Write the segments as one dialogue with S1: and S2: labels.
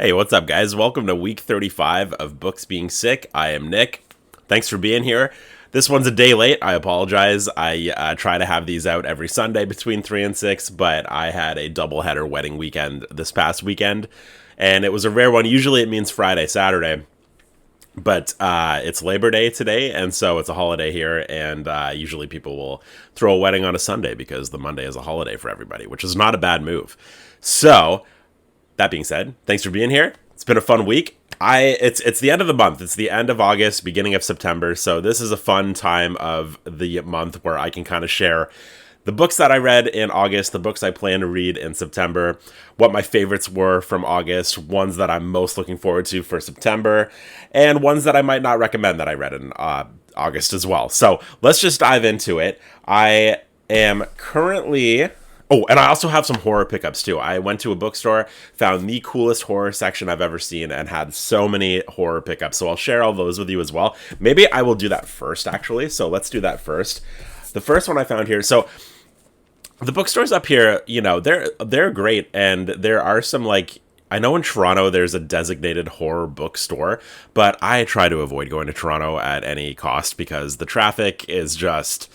S1: Hey, what's up, guys? Welcome to week 35 of Books Being Sick. I am Nick. Thanks for being here. This one's a day late. I apologize. I try to have these out every Sunday between 3 and 6, but I had a doubleheader wedding weekend this past weekend, and it was a rare one. Usually it means Friday, Saturday, but it's Labor Day today, and so it's a holiday here, and usually people will throw a wedding on a Sunday because the Monday is a holiday for everybody, which is not a bad move. So, that being said, thanks for being here. It's been a fun week. It's the end of the month. It's the end of August, beginning of September. So this is a fun time of the month where I can kind of share the books that I read in August, the books I plan to read in September, what my favorites were from August, ones that I'm most looking forward to for September, and ones that I might not recommend that I read in August as well. So let's just dive into it. I am currently... Oh, and I also have some horror pickups too. I went to a bookstore, found the coolest horror section I've ever seen, and had so many horror pickups. So I'll share all those with you as well. Maybe I will do that first, actually. So let's do that first. The first one I found here. So the bookstores up here, they're great, and there are some I know in Toronto there's a designated horror bookstore, but I try to avoid going to Toronto at any cost because the traffic is just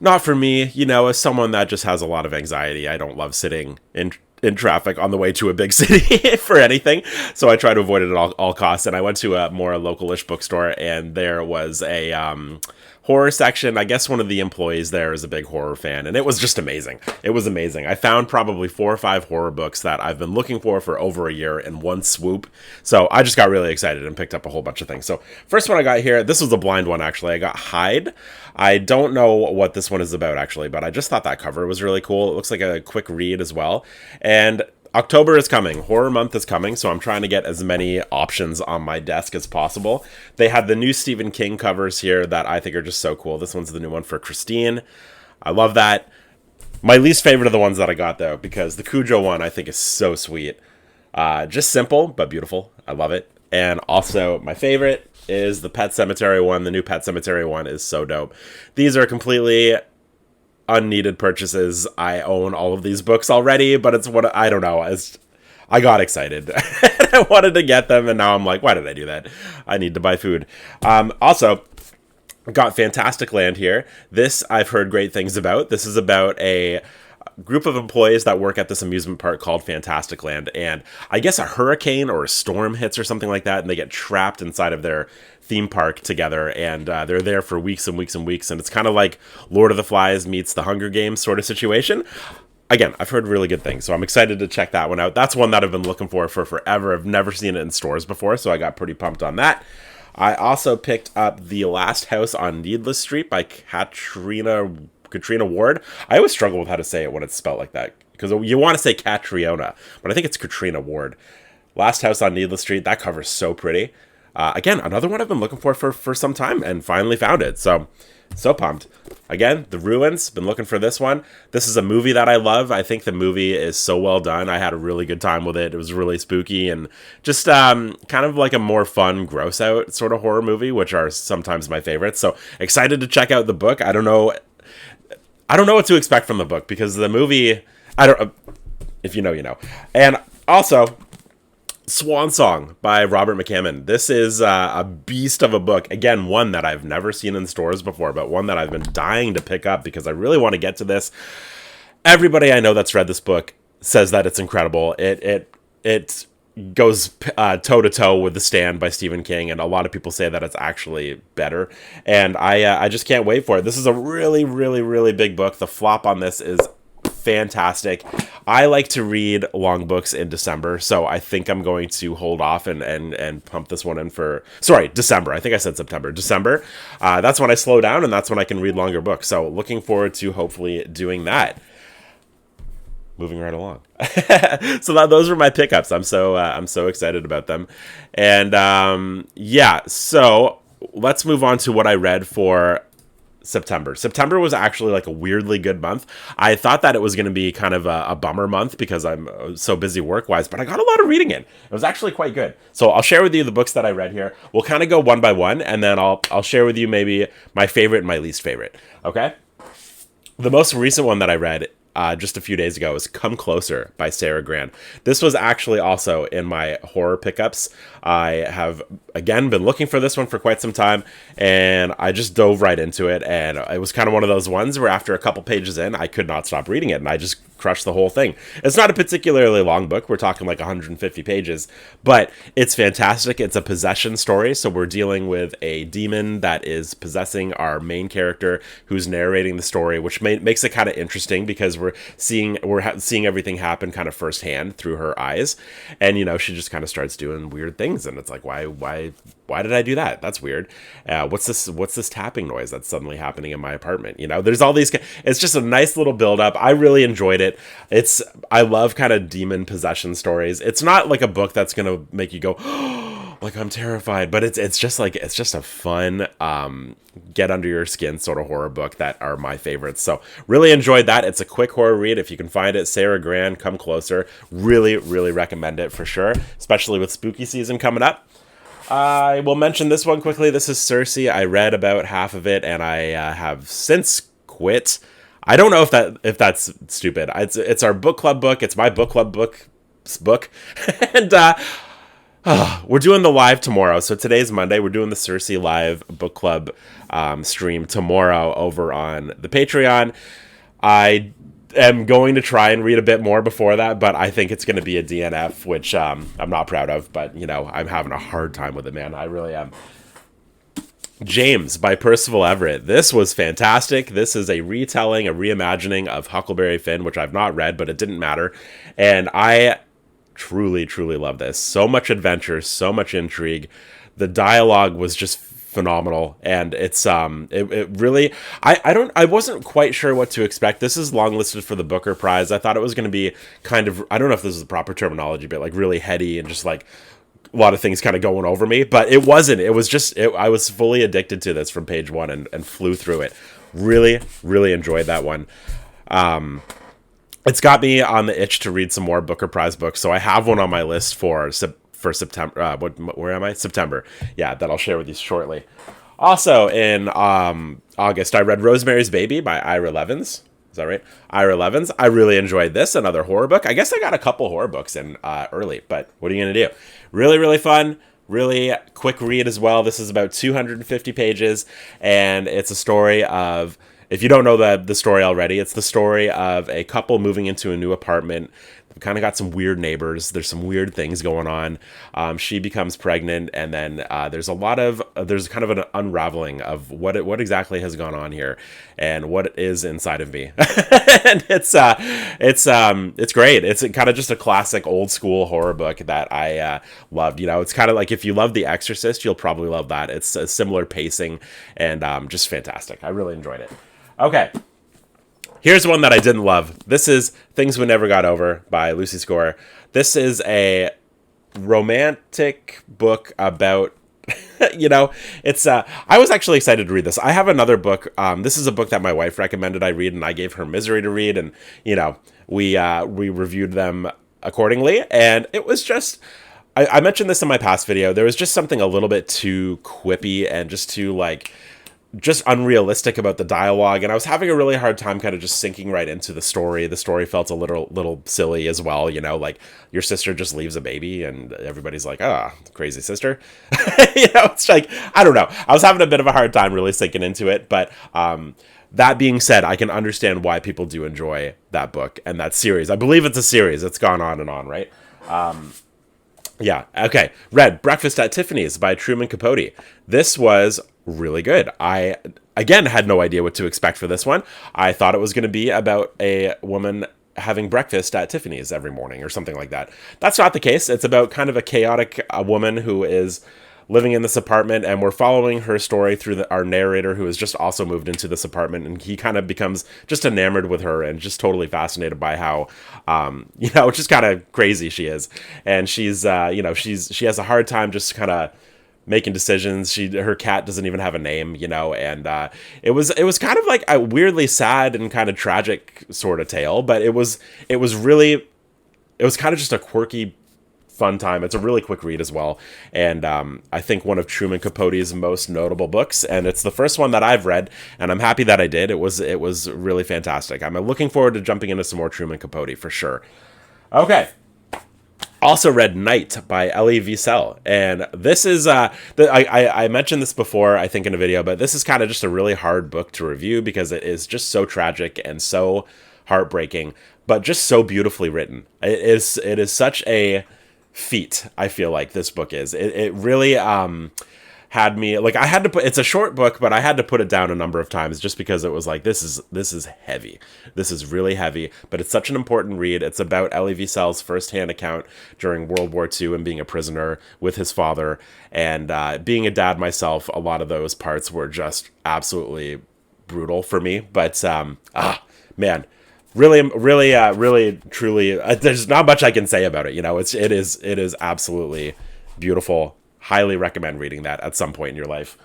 S1: not for me. As someone that just has a lot of anxiety, I don't love sitting in traffic on the way to a big city for anything. So I try to avoid it at all costs. And I went to a more localish bookstore, and there was a horror section. I guess one of the employees there is a big horror fan, and it was just amazing. It was amazing. I found probably 4 or 5 horror books that I've been looking for over a year in one swoop. So I just got really excited and picked up a whole bunch of things. So first one I got here, this was a blind one actually. I got Hyde. I don't know what this one is about actually, but I just thought that cover was really cool. It looks like a quick read as well. And October is coming. Horror month is coming, so I'm trying to get as many options on my desk as possible. They have the new Stephen King covers here that I think are just so cool. This one's the new one for Christine. I love that. My least favorite of the ones that I got, though, because the Cujo one I think is so sweet. Just simple, but beautiful. I love it. And also, my favorite is the Pet Sematary one. The new Pet Sematary one is so dope. These are completely unneeded purchases. I own all of these books already, but it's what I don't know. I got excited. I wanted to get them, and now I'm like, why did I do that? I need to buy food. Also, got Fantastic Land here. This I've heard great things about. This is about a group of employees that work at this amusement park called Fantastic Land, and I guess a hurricane or a storm hits or something like that, and they get trapped inside of their theme park together, and they're there for weeks and weeks and weeks, and it's kind of like Lord of the Flies meets the Hunger Games sort of situation. Again, I've heard really good things, so I'm excited to check that one out. That's one that I've been looking for forever. I've never seen it in stores before, so I got pretty pumped on that. I also picked up The Last House on Needless Street by Katrina Ward. I always struggle with how to say it when it's spelled like that, because you want to say Catriona, but I think it's Katrina Ward. Last House on Needless Street, that cover's so pretty. Again, another one I've been looking for some time and finally found it. So pumped. Again, The Ruins, been looking for this one. This is a movie that I love. I think the movie is so well done. I had a really good time with it. It was really spooky and just kind of like a more fun, gross out sort of horror movie, which are sometimes my favorites. So excited to check out the book. I don't know what to expect from the book because the movie, if you know, you know. And also, Swan Song by Robert McCammon. This is a beast of a book. Again, one that I've never seen in stores before, but one that I've been dying to pick up because I really want to get to this. Everybody I know that's read this book says that it's incredible. It goes toe to toe with The Stand by Stephen King, and a lot of people say that it's actually better. And I just can't wait for it. This is a really, really, really big book. The flop on this is fantastic. I like to read long books in December, so I think I'm going to hold off and pump this one in for... Sorry, December. I think I said September. December. That's when I slow down, and that's when I can read longer books. So looking forward to hopefully doing that. Moving right along. So those were my pickups. I'm so excited about them. And so let's move on to what I read for September. September was actually like a weirdly good month. I thought that it was going to be kind of a bummer month because I'm so busy work-wise, but I got a lot of reading in. It was actually quite good. So I'll share with you the books that I read here. We'll kind of go one by one, and then I'll share with you maybe my favorite and my least favorite. Okay? The most recent one that I read just a few days ago is Come Closer by Sarah Gran. This was actually also in my horror pickups. I have, again, been looking for this one for quite some time, and I just dove right into it, and it was kind of one of those ones where after a couple pages in, I could not stop reading it, and I just crushed the whole thing. It's not a particularly long book. We're talking like 150 pages, but it's fantastic. It's a possession story, so we're dealing with a demon that is possessing our main character who's narrating the story, which makes it kind of interesting because we're seeing everything happen kind of firsthand through her eyes, and she just kind of starts doing weird things, and it's like, why did I do that? That's weird. What's this tapping noise that's suddenly happening in my apartment? There's all these. It's just a nice little build up. I really enjoyed it. I love kind of demon possession stories. It's not like a book that's gonna make you go, oh, like I'm terrified, but it's just a fun get under your skin sort of horror book that are my favorites. So really enjoyed that. It's a quick horror read if you can find it. Sarah Gran, Come Closer. Really, really recommend it for sure, especially with spooky season coming up. I will mention this one quickly. This is Circe. I read about half of it, and I have since quit. I don't know if that's stupid. It's our book club book. It's my book club book, and we're doing the live tomorrow. So today's Monday. We're doing the Circe live book club stream tomorrow over on the Patreon. I am going to try and read a bit more before that, but I think it's going to be a DNF, which I'm not proud of, but I'm having a hard time with it, man. I really am. James by Percival Everett. This was fantastic. This is a retelling, a reimagining of Huckleberry Finn, which I've not read, but it didn't matter. And I truly, truly love this. So much adventure, so much intrigue. The dialogue was just phenomenal, and it's it really I wasn't quite sure what to expect. This is longlisted for the Booker Prize. I thought it was going to be kind of, I don't know if this is the proper terminology, but like really heady and just like a lot of things kind of going over me, but it wasn't. It was just I was fully addicted to this from page one and flew through it. Really, really enjoyed that one. It's got me on the itch to read some more Booker Prize books, so I have one on my list for September. Where am I? September. Yeah, that I'll share with you shortly. Also in August, I read Rosemary's Baby by Ira Levins. Is that right? Ira Levins. I really enjoyed this. Another horror book. I guess I got a couple horror books in early, but what are you going to do? Really, really fun. Really quick read as well. This is about 250 pages, and it's a story of, if you don't know the story already, it's the story of a couple moving into a new apartment. We've kind of got some weird neighbors. There's some weird things going on. She becomes pregnant, and then there's kind of an unraveling of what exactly has gone on here and what is inside of me. And it's great. It's kind of just a classic old school horror book that I loved. It's kind of like, if you love The Exorcist, you'll probably love that. It's a similar pacing and just fantastic. I really enjoyed it. Okay. Here's one that I didn't love. This is Things We Never Got Over by Lucy Score. This is a romantic book about, it's, I was actually excited to read this. I have another book. This is a book that my wife recommended I read, and I gave her Misery to read, and, we reviewed them accordingly, and it was just, I mentioned this in my past video. There was just something a little bit too quippy and just too, just unrealistic about the dialogue, and I was having a really hard time kind of just sinking right into the story. The story felt a little silly as well, like your sister just leaves a baby and everybody's like, crazy sister. It's like, I don't know. I was having a bit of a hard time really sinking into it, but that being said, I can understand why people do enjoy that book and that series. I believe it's a series. It's gone on and on, right? Yeah, okay. Read Breakfast at Tiffany's by Truman Capote. This was really good. I, again, had no idea what to expect for this one. I thought it was going to be about a woman having breakfast at Tiffany's every morning or something like that. That's not the case. It's about kind of a chaotic woman who is living in this apartment, and we're following her story through our narrator, who has just also moved into this apartment, and he kind of becomes just enamored with her and just totally fascinated by how, just kind of crazy she is. And she's, she has a hard time just kind of making decisions. Her cat doesn't even have a name, and it was kind of like a weirdly sad and kind of tragic sort of tale, but it was kind of just a quirky fun time. It's a really quick read as well, and I think one of Truman Capote's most notable books, and it's the first one that I've read, and I'm happy that I did. It was really fantastic. I'm looking forward to jumping into some more Truman Capote for sure. Okay. Also read Night by Elie Wiesel, and this is I mentioned this before, I think, in a video, but this is kind of just a really hard book to review because it is just so tragic and so heartbreaking, but just so beautifully written. It is such a feat. I feel like this book is. It really had me, like, I had to put, it's a short book, but I had to put it down a number of times just because it was like, this is heavy. This is really heavy, but it's such an important read. It's about Elie Wiesel's firsthand account during World War II and being a prisoner with his father, and being a dad myself, a lot of those parts were just absolutely brutal for me. But man, really, truly, there's not much I can say about it. You know, it is absolutely beautiful. Highly recommend reading that at some point in your life.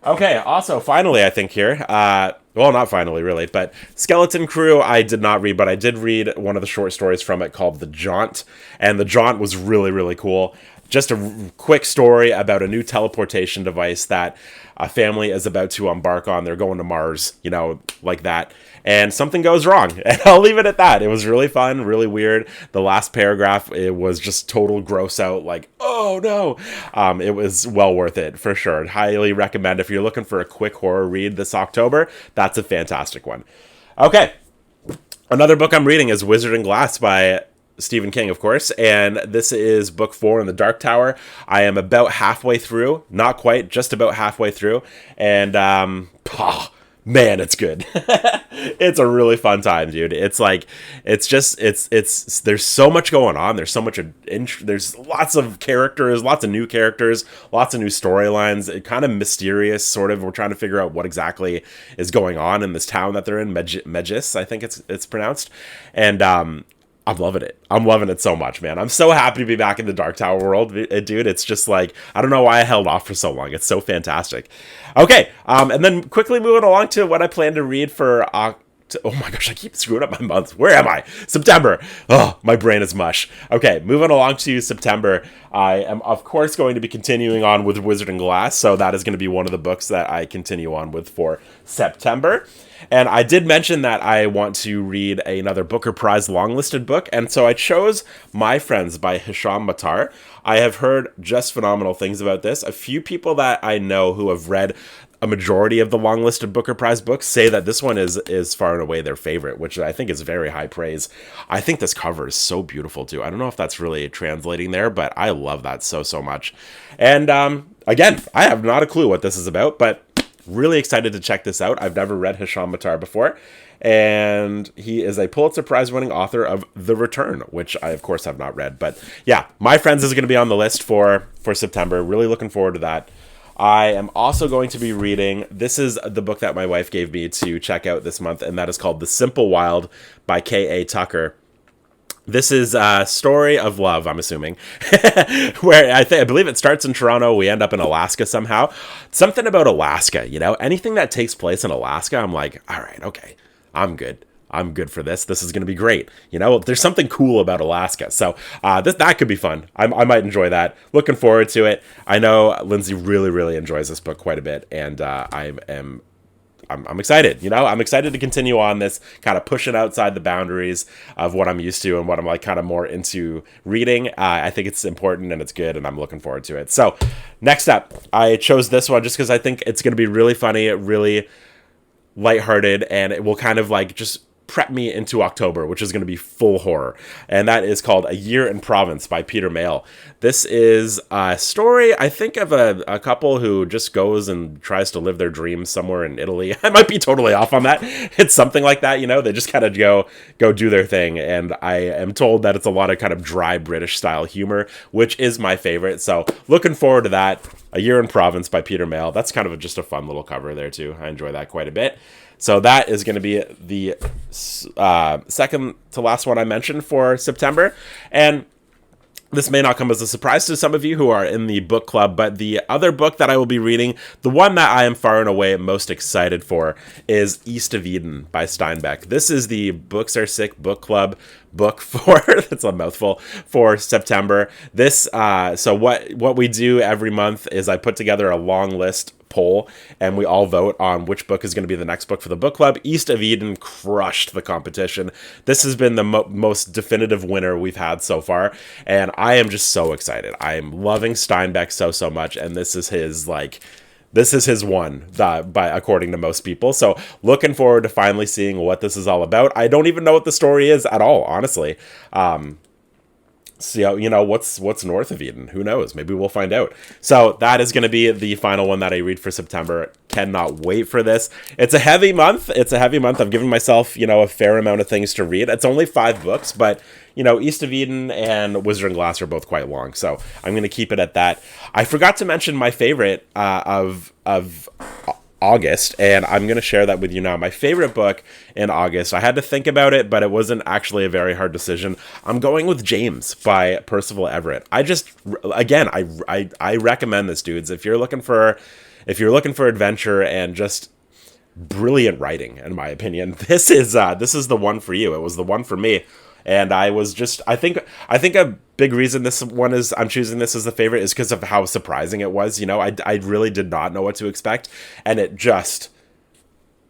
S1: Okay, also, finally, I think here, well, not finally, really, but Skeleton Crew, I did not read, but I did read one of the short stories from it called The Jaunt, and The Jaunt was really, really cool. Just a quick story about a new teleportation device that a family is about to embark on. They're going to Mars, you know, like that. And something goes wrong. And I'll leave it at that. It was really fun, really weird. The last paragraph, it was just total gross out, like, oh no. It was well worth it, for sure. I'd highly recommend if you're looking for a quick horror read this October. That's a fantastic one. Okay. Another book I'm reading is Wizard and Glass by Stephen King, of course, and this is book 4 in the Dark Tower. I am about halfway through, not quite, just about halfway through, and man, it's good. It's a really fun time, dude. It's like, it's there's so much going on. There's so much, there's lots of characters, lots of new characters, lots of new storylines. It kind of mysterious, sort of. We're trying to figure out what exactly is going on in this town that they're in, Megis, I think it's pronounced, and I'm loving it. I'm loving it so much, man. I'm so happy to be back in the Dark Tower world, dude. It's just like, I don't know why I held off for so long. It's so fantastic. Okay, and then quickly moving along to what I plan to read for oh my gosh, I keep screwing up my months. Where am I? September. Oh, my brain is mush. Okay, moving along to September. I am, of course, going to be continuing on with Wizard and Glass, so that is going to be one of the books that I continue on with for September. And I did mention that I want to read another Booker Prize longlisted book, and so I chose My Friends by Hisham Matar. I have heard just phenomenal things about this. A few people that I know who have read a majority of the longlisted Booker Prize books say that this one is far and away their favorite, which I think is very high praise. I think this cover is so beautiful too. I don't know if that's really translating there, but I love that so much. And again, I have not a clue what this is about, but really excited to check this out. I've never read Hisham Matar before, and he is a Pulitzer Prize winning author of The Return, which I, of course, have not read. But yeah, My Friends is going to be on the list for September. Really looking forward to that. I am also going to be reading, this is the book that my wife gave me to check out this month, and that is called The Simple Wild by K.A. Tucker. This is a story of love, I'm assuming, where I believe it starts in Toronto. We end up in Alaska somehow. Something about Alaska, you know, anything that takes place in Alaska, I'm like, all right, okay, I'm good. I'm good for this. This is going to be great. You know, there's something cool about Alaska. So that could be fun. I might enjoy that. Looking forward to it. I know Lindsay really enjoys this book quite a bit, and I'm excited, you know. I'm excited to continue on this, kind of pushing outside the boundaries of what I'm used to and what I'm like kind of more into reading. I think it's important and it's good, and I'm looking forward to it. So next up, I chose this one just because I think it's going to be really funny, really lighthearted, and it will kind of like just prep me into October, which is going to be full horror. And that is called A Year in Provence by Peter Mayle. This is a story, I think, of a couple who just goes and tries to live their dreams somewhere in Italy. I might be totally off on that. It's something like that, you know, they just kind of go do their thing. And I am told that it's a lot of kind of dry British style humor, which is my favorite. So looking forward to that. A Year in Provence by Peter Mayle. That's kind of just a fun little cover there too. I enjoy that quite a bit. So that is going to be the second to last one I mentioned for September. And This may not come as a surprise to some of you who are in the book club, but the other book that I will be reading, the one that I am far and away most excited for, is East of Eden by Steinbeck. This is the Books Are Sick book club book for that's a mouthful, for September. This so what we do every month is I put together a long list poll, and we all vote on which book is going to be the next book for the book club. East of Eden crushed the competition. This has been the most definitive winner we've had so far, and I am just so excited. I am loving Steinbeck so much, and this is his one, by according to most people. So looking forward to finally seeing what this is all about. I don't even know what the story is at all, honestly. So, what's north of Eden? Who knows? Maybe we'll find out. So that is going to be the final one that I read for September. Cannot wait for this. It's a heavy month. I'm giving myself, a fair amount of things to read. It's only 5 books, but, East of Eden and Wizard and Glass are both quite long. So I'm going to keep it at that. I forgot to mention my favorite of August, and I'm going to share that with you now. My favorite book in August, I had to think about it, but it wasn't actually a very hard decision. I'm going with James by Percival Everett. I recommend this, dudes. If you're looking for adventure and just brilliant writing, in my opinion, this is the one for you. It was the one for me. And I think a big reason I'm choosing this as the favorite is because of how surprising it was. I really did not know what to expect, and it just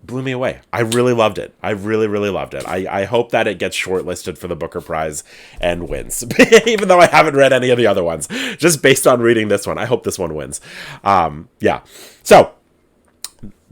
S1: blew me away. I really loved it. I really, really loved it. I hope that it gets shortlisted for the Booker Prize and wins, even though I haven't read any of the other ones. Just based on reading this one, I hope this one wins. Yeah. So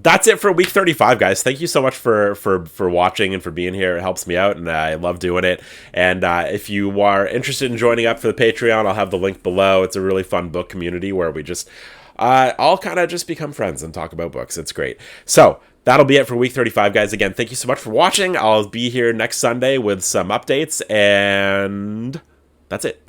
S1: that's it for week 35, guys. Thank you so much for watching and for being here. It helps me out, and I love doing it. And if you are interested in joining up for the Patreon, I'll have the link below. It's a really fun book community where we just all kind of just become friends and talk about books. It's great. So that'll be it for week 35, guys. Again, thank you so much for watching. I'll be here next Sunday with some updates, and that's it.